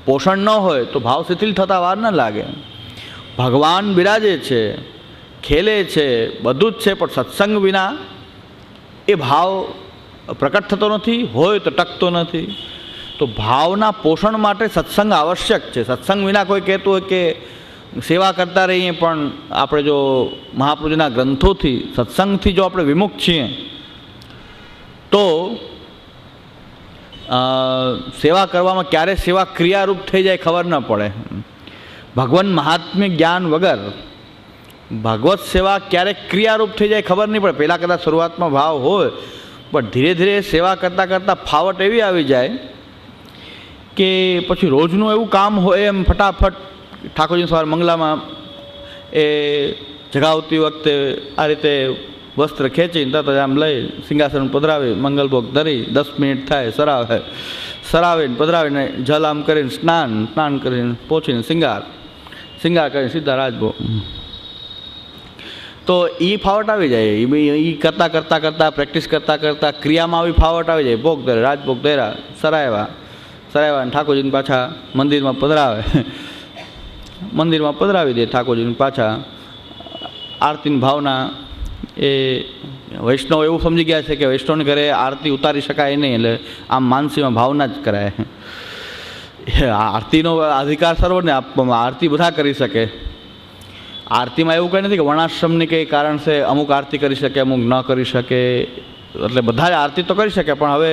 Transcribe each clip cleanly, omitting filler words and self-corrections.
પોષણ ન હોય તો ભાવ શિથિલ થતા વાર ન લાગે. ભગવાન બિરાજે છે, ખેલે છે, બધું જ છે, પણ સત્સંગ વિના એ ભાવ પ્રકટ થતો નથી, હોય તો ટકતો નથી. તો ભાવના પોષણ માટે સત્સંગ આવશ્યક છે. સત્સંગ વિના કોઈ કહેતું હોય કે સેવા કરતા રહીએ, પણ આપણે જો મહાપ્રભુજીના ગ્રંથોથી સત્સંગથી જો આપણે વિમુખ છીએ તો સેવા કરવામાં ક્યારે સેવા ક્રિયારૂપ થઈ જાય ખબર ન પડે. ભગવાન મહાત્મ્ય જ્ઞાન વગર ભાગવત સેવા ક્યારેક ક્રિયારૂપ થઈ જાય ખબર નહીં પડે. પહેલાં કદાચ શરૂઆતમાં ભાવ હોય, પણ ધીરે ધીરે સેવા કરતાં કરતાં ફાવટ એવી આવી જાય કે પછી રોજનું એવું કામ હોય એમ ફટાફટ ઠાકોરજી સવાર મંગલામાં એ જગાવતી વખતે આ રીતે વસ્ત્ર ખેંચીને તરત આમ લઈ સિંહાસન પધરાવી મંગલભોગ ધરી 10 મિનિટ થાય સરાવીને પધરાવીને જલ આમ કરીને સ્નાન કરીને પહોંચીને શિંગાર કરીને સીધા રાજભોગ. તો એ ફાવટ આવી જાય. એ કરતાં પ્રેક્ટિસ કરતાં ક્રિયામાં આવી ફાવટ આવી જાય. ભોગ ધરે, રાજભોગ ધર્યા, સરાવ્યા અને ઠાકોરજીને પાછા મંદિરમાં પધરાવી દે. ઠાકોરજીને પાછા આરતીની ભાવના એ વૈષ્ણવ એવું સમજી ગયા છે કે વૈષ્ણવને ઘરે આરતી ઉતારી શકાય નહીં, એટલે આમ માનસીમાં ભાવના જ કરાય. આરતીનો અધિકાર સર્વને આપવામાં, આરતી બધા કરી શકે. આરતીમાં એવું કંઈ નથી કે વર્ણાશ્રમની કંઈ કારણ છે અમુક આરતી કરી શકે, અમુક ન કરી શકે. એટલે બધા જ આરતી તો કરી શકે, પણ હવે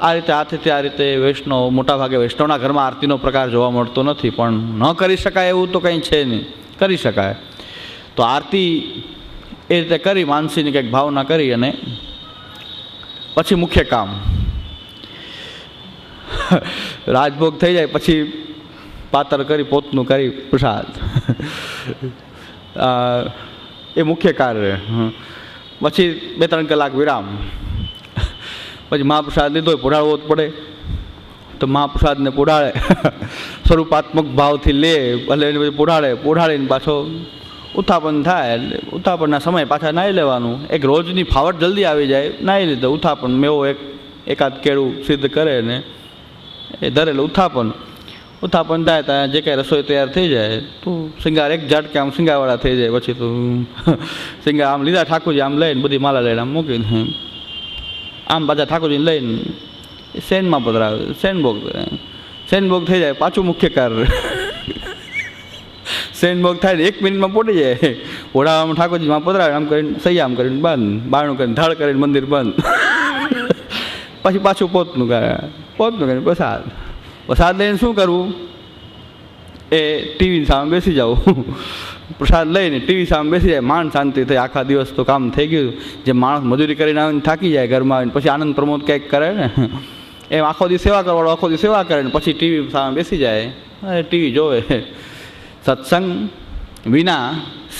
આ રીતે હાથેથી આ રીતે વૈષ્ણવ, મોટાભાગે વૈષ્ણવના ઘરમાં આરતીનો પ્રકાર જોવા મળતો નથી. પણ ન કરી શકાય એવું તો કંઈ છે નહીં, કરી શકાય. તો આરતી એ રીતે કરી, માનસીની કંઈક ભાવના કરી અને પછી મુખ્ય કામ રાજભોગ થઈ જાય પછી પાતર કરી પોતનું કરી પ્રસાદ એ મુખ્ય કાર્ય. પછી 2-3 કલાક વિરામ, પછી મહાપ્રસાદ લીધો પુરાડવો જ પડે તો મહાપ્રસાદને પુરાડે સ્વરૂપાત્મક ભાવથી લે, ભલે એને પછી પુરાડીને પાછો ઉત્થાપન થાય. ઉત્થાપનના સમય પાછા નાહી લેવાનું. એક રોજની ફાવટ જલ્દી આવી જાય, નાહી લીધો ઉત્થાપન, મેવો એકાદ કેળું સિદ્ધ કરે ને એ ધરેલું ઉત્થાપન થાય ત્યાં જે કાંઈ રસોઈ તૈયાર થઈ જાય તો શિંગાર એક ઝાટકે આમ શિંગારવાળા થઈ જાય. પછી તો શિંગાર આમ લીધા ઠાકોરજી આમ લઈને બધી માલા લઈને આમ મૂકીને આમ પાછા ઠાકોરજીને લઈને શેનમાં પધરાવે, શેનભોગ થઈ જાય. પાછું મુખ્ય કાર્ય શેનભોગ થાય ને 1 મિનિટમાં પોટી જાય. ઓઢાવામાં ઠાકોરજીમાં પધરાવે, આમ કરીને સહી આમ કરીને બંધ, બારણું કરીને ધડ કરીને મંદિર બંધ. પછી પાછું પોતનું કરીને પ્રસાદ લઈને શું કરવું, એ ટીવી સામે બેસી જાવ. પ્રસાદ લઈને ટીવી સામે બેસી જાય, માન શાંતિ થઈ. આખા દિવસ તો કામ થઈ ગયું. જે માણસ મજૂરી કરીને આવીને થાકી જાય ઘરમાં આવીને પછી આનંદ પ્રમોદ કંઈક કરે ને, એમ આખો દિવસ સેવા કરવાળો આખો દિવસ સેવા કરે ને પછી ટીવી સામે બેસી જાય, ટીવી જોવે. સત્સંગ વિના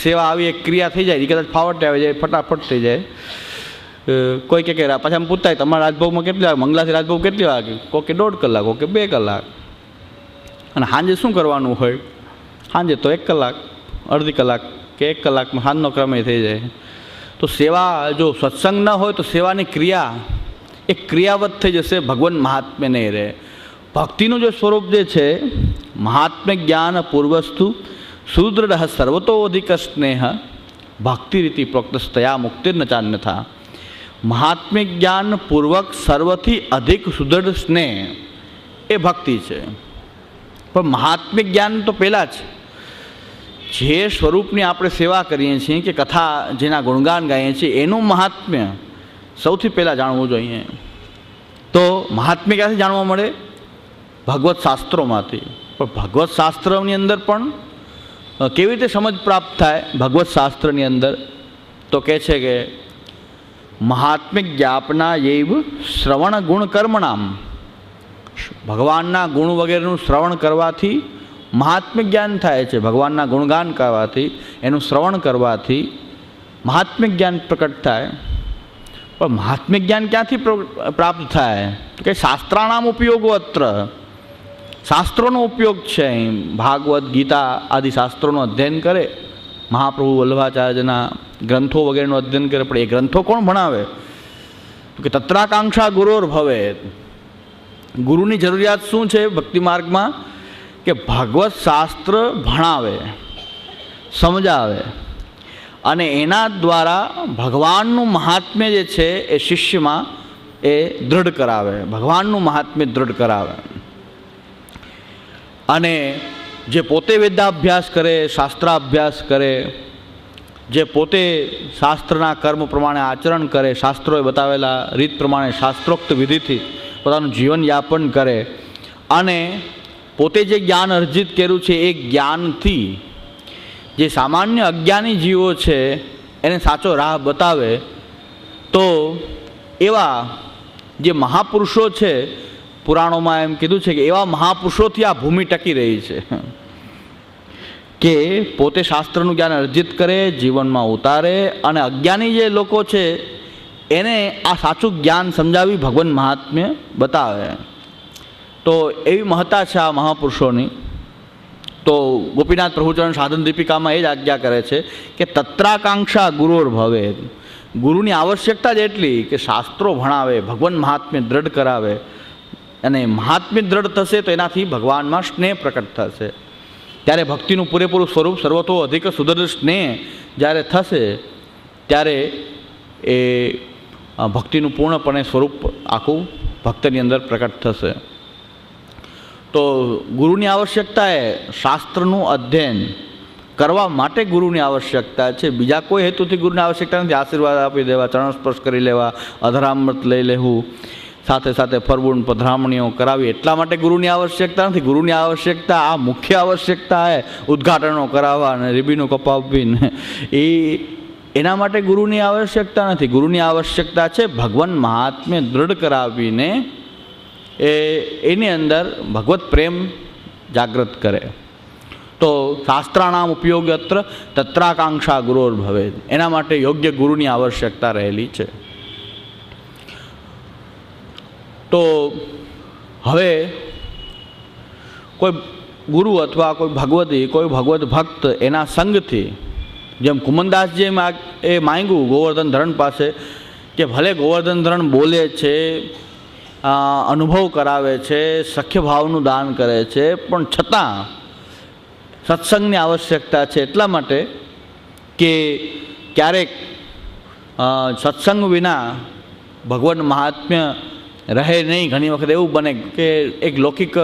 સેવા આવી એક ક્રિયા થઈ જાય, એ કદાચ ફાવટ આવી જાય, ફટાફટ થઈ જાય. કોઈ કે પાછા આમ પૂછતા તમારા રાજભોગમાં કેટલી વાગે, મંગલાથી રાજભોગ કેટલી વાગે, કોઈ 1.5 કલાક, કોઈ 2 કલાક. અને સાંજે શું કરવાનું હોય, સાંજે તો 1 કલાક, અડધી કલાક કે 1 કલાકમાં સાંજનો ક્રમે થઈ જાય. તો સેવા જો સત્સંગ ન હોય તો સેવાની ક્રિયા એ ક્રિયાવત થઈ જશે, ભગવાન મહાત્મ્ય નહીં રહે. ભક્તિનું જે સ્વરૂપ જે છે, મહાત્મ્ય જ્ઞાન પૂર્વસ્તુ સુદૃઢ સર્વતોધિક સ્નેહ ભક્તિ રીતિ પ્રોક્તસ્તયા મુક્તિર્ન ચાન્યથા. મહાત્મ્ય જ્ઞાન પૂર્વક સર્વથી અધિક સુદૃઢ સ્નેહ એ ભક્તિ છે. પણ મહાત્મ્ય જ્ઞાન તો પહેલાં જ, જે સ્વરૂપની આપણે સેવા કરીએ છીએ કે કથા જેના ગુણગાન ગાઈએ છીએ એનું મહાત્મ્ય સૌથી પહેલાં જાણવું જોઈએ. તો મહાત્મ્ય ક્યાંથી જાણવા મળે? ભગવત શાસ્ત્રોમાંથી. પણ ભગવત શાસ્ત્રની અંદર પણ કેવી રીતે સમજ પ્રાપ્ત થાય? ભગવત શાસ્ત્રની અંદર તો કહે છે કે મહાત્મ્ય જ્ઞાપના એવ શ્રવણ ગુણ કર્મણામ, ભગવાનના ગુણ વગેરેનું શ્રવણ કરવાથી મહાત્મ્ય જ્ઞાન થાય છે. ભગવાનના ગુણગાન કરવાથી, એનું શ્રવણ કરવાથી મહાત્મ્ય જ્ઞાન પ્રકટ થાય. પણ મહાત્મ્ય જ્ઞાન ક્યાંથી પ્રાપ્ત થાય? કે શાસ્ત્રાણામ ઉપયોગો અત્ર, શાસ્ત્રોનો ઉપયોગ છે. ભાગવત, ગીતા આદિ શાસ્ત્રોનું અધ્યયન કરે, મહાપ્રભુ વલ્લભાચાર્યના ગ્રંથો વગેરેનું અધ્યયન કરે. પણ એ ગ્રંથો કોણ ભણાવે? તો કે તત્રાકાંક્ષા ગુરોર ભવે. ગુરુની જરૂરિયાત શું છે ભક્તિ માર્ગમાં? કે ભાગવત શાસ્ત્ર ભણાવે, સમજાવે અને એના દ્વારા ભગવાનનું મહાત્મ્ય જે છે એ શિષ્યમાં એ દૃઢ કરાવે, ભગવાનનું મહાત્મ્ય દૃઢ કરાવે. અને જે પોતે વેદાભ્યાસ કરે, શાસ્ત્રાભ્યાસ કરે, જે પોતે શાસ્ત્રના કર્મ પ્રમાણે આચરણ કરે, શાસ્ત્રોએ બતાવેલા રીત પ્રમાણે શાસ્ત્રોક્ત વિધિથી પોતાનું જીવન યાપન કરે અને પોતે જે જ્ઞાન અર્જિત કર્યું છે એ જ્ઞાનથી જે સામાન્ય અજ્ઞાની જીવો છે એને સાચો રાહ બતાવે, તો એવા જે મહાપુરુષો છે, પુરાણોમાં એમ કીધું છે કે એવા મહાપુરુષોથી આ ભૂમિ ટકી રહી છે કે પોતે શાસ્ત્રનું જ્ઞાન અર્જિત કરે, જીવનમાં ઉતારે અને અજ્ઞાની જે લોકો છે એને આ સાચું જ્ઞાન સમજાવી ભગવાન મહાત્મ્ય બતાવે. તો એવી મહત્તા છે આ મહાપુરુષોની. તો ગોપીનાથ પ્રભુચરણ સાધન દીપિકામાં એ જ આજ્ઞા કરે છે કે તત્રાકાંક્ષા ગુરોર ભવે. ગુરુની આવશ્યકતા જ એટલી કે શાસ્ત્રો ભણાવે, ભગવાન મહાત્મ્ય દ્રઢ કરાવે અને મહાત્મ્ય દ્રઢ થશે તો એનાથી ભગવાનમાં સ્નેહ પ્રકટ થશે. ત્યારે ભક્તિનું પૂરેપૂરું સ્વરૂપ સર્વતો અધિક સુદૃઢ સ્નેહ જ્યારે થશે ત્યારે એ ભક્તિનું પૂર્ણપણે સ્વરૂપ આખું ભક્તની અંદર પ્રકટ થશે. તો ગુરુની આવશ્યકતા એ શાસ્ત્રનું અધ્યયન કરવા માટે ગુરુની આવશ્યકતા છે. બીજા કોઈ હેતુથી ગુરુની આવશ્યકતા નથી. આશીર્વાદ આપી દેવા, ચરણ સ્પર્શ કરી લેવા, અધરામૃત લઈ લેવું, સાથે સાથે ફરબુણ પધરામણીઓ કરાવી, એટલા માટે ગુરુની આવશ્યકતા નથી. ગુરુની આવશ્યકતા આ મુખ્ય આવશ્યકતા છે, ઉદ્ઘાટનો કરાવવા અને રીબીનો કપાવીને, એના માટે ગુરુની આવશ્યકતા નથી. ગુરુની આવશ્યકતા છે ભગવાન મહાત્મ્ય દ્રઢ કરાવીને એની અંદર ભગવત પ્રેમ જાગૃત કરે. તો શાસ્ત્રાનામ ઉપયોગ અત્ર તત્રાકાંક્ષા ગુરોર ભવે. એના માટે યોગ્ય ગુરુની આવશ્યકતા રહેલી છે. તો હવે કોઈ ગુરુ અથવા કોઈ ભગવતી, કોઈ ભગવત ભક્ત એના સંગથી, જેમ કુમનદાસજીએ એ માંગ્યું ગોવર્ધન ધરણ પાસે કે ભલે ગોવર્ધન ધરણ બોલે છે, અનુભવ કરાવે છે, સખ્ય ભાવનું દાન કરે છે, પણ છતાં સત્સંગની આવશ્યકતા છે. એટલા માટે કે ક્યારેક સત્સંગ વિના ભગવાન મહાત્મ્ય રહે નહીં. ઘણી વખત એવું બને કે એક લૌકિક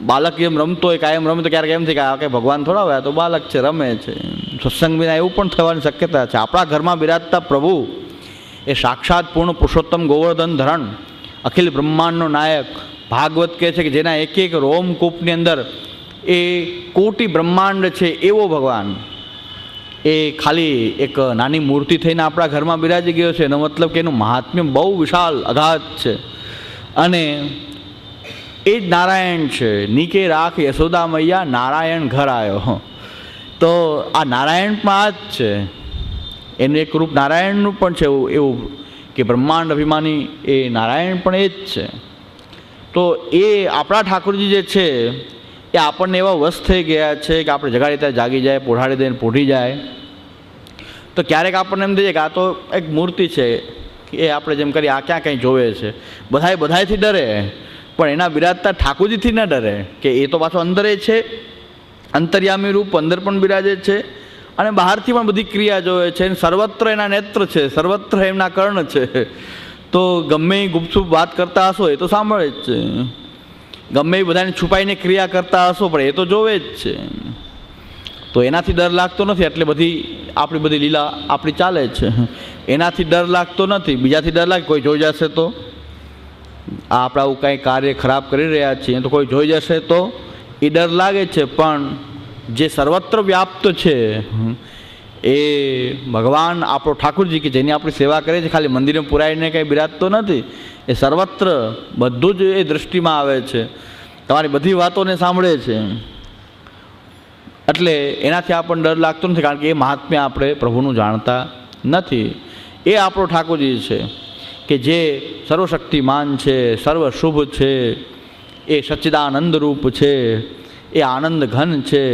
બાળક જેમ રમતો હોય, કાયમ રમે તો ક્યારેક એમ થાય કે ભગવાન થોડા હોય, તો બાળક છે, રમે છે. સત્સંગ વિના એવું પણ થવાની શક્યતા છે. આપણા ઘરમાં બિરાજતા પ્રભુ એ સાક્ષાત પૂર્ણ પુરુષોત્તમ ગોવર્ધન ધરણ, અખિલ બ્રહ્માંડનો નાયક. ભાગવત કહે છે કે જેના એક એક રોમકૂપની અંદર એ કોટી બ્રહ્માંડ છે એવો ભગવાન એ ખાલી એક નાની મૂર્તિ થઈને આપણા ઘરમાં બિરાજી ગયો છે. એનો મતલબ કે એનું મહાત્મ્ય બહુ વિશાળ અગાધ છે. અને એ જ નારાયણ છે. નીકે રાખ યશોદા મૈયા, નારાયણ ઘર આવ્યો. તો આ નારાયણ પણ આ જ છે. એનું એક રૂપ નારાયણનું પણ છે એવું કે બ્રહ્માંડ અભિમાની એ નારાયણ પણ એ જ છે. તો એ આપણા ઠાકોરજી જે છે એ આપણને એવા વશ થઈ ગયા છે કે આપણે જગાડી ત્યાં જાગી જાય, પોઢાડી દઈને પોઢી જાય. તો ક્યારેક આપણને એમ થઈએ કે આ તો એક મૂર્તિ છે, એ આપણે જેમ કરી આ ક્યાં કંઈ જોવે છે. બધાયથી ડરે, પણ એના બિરાજતા ઠાકોરજીથી ન ડરે કે એ તો પાછો અંદરે છે, અંતર્યામી રૂપ અંદર પણ બિરાજે છે અને બહારથી પણ બધી ક્રિયા જોવે છે. સર્વત્ર એના નેત્ર છે, સર્વત્ર એમના કર્ણ છે. તો ગમે એ ગુપચુપ વાત કરતા હશો એ તો સાંભળે જ છે, ગમે એ બધાને છુપાઈને ક્રિયા કરતા હશો પણ એ તો જોવે જ છે. તો એનાથી ડર લાગતો નથી. એટલે આપણી બધી લીલા આપણી ચાલે છે, એનાથી ડર લાગતો નથી. બીજાથી ડર લાગે, કોઈ જોઈ જશે તો, આપણે આવું કાંઈ કાર્ય ખરાબ કરી રહ્યા છીએ તો કોઈ જોઈ જશે તો એ ડર લાગે છે. પણ જે સર્વત્ર વ્યાપ્ત છે એ ભગવાન આપણો ઠાકુરજી કે જેની આપણી સેવા કરીએ છીએ, ખાલી મંદિરમાં પુરાઈને કંઈ બિરાજતો નથી, એ સર્વત્ર બધું જ એ દૃષ્ટિમાં આવે છે, તમારી બધી વાતોને સાંભળે છે. એટલે એનાથી આપણને ડર લાગતો નથી, કારણ કે એ મહાત્મ્ય આપણે પ્રભુનું જાણતા નથી. એ આપણો ઠાકોરજી છે કે જે સર્વશક્તિમાન છે, સર્વ શુભ છે, એ સચ્ચિદાનંદ રૂપ છે, એ આનંદ ઘન છે.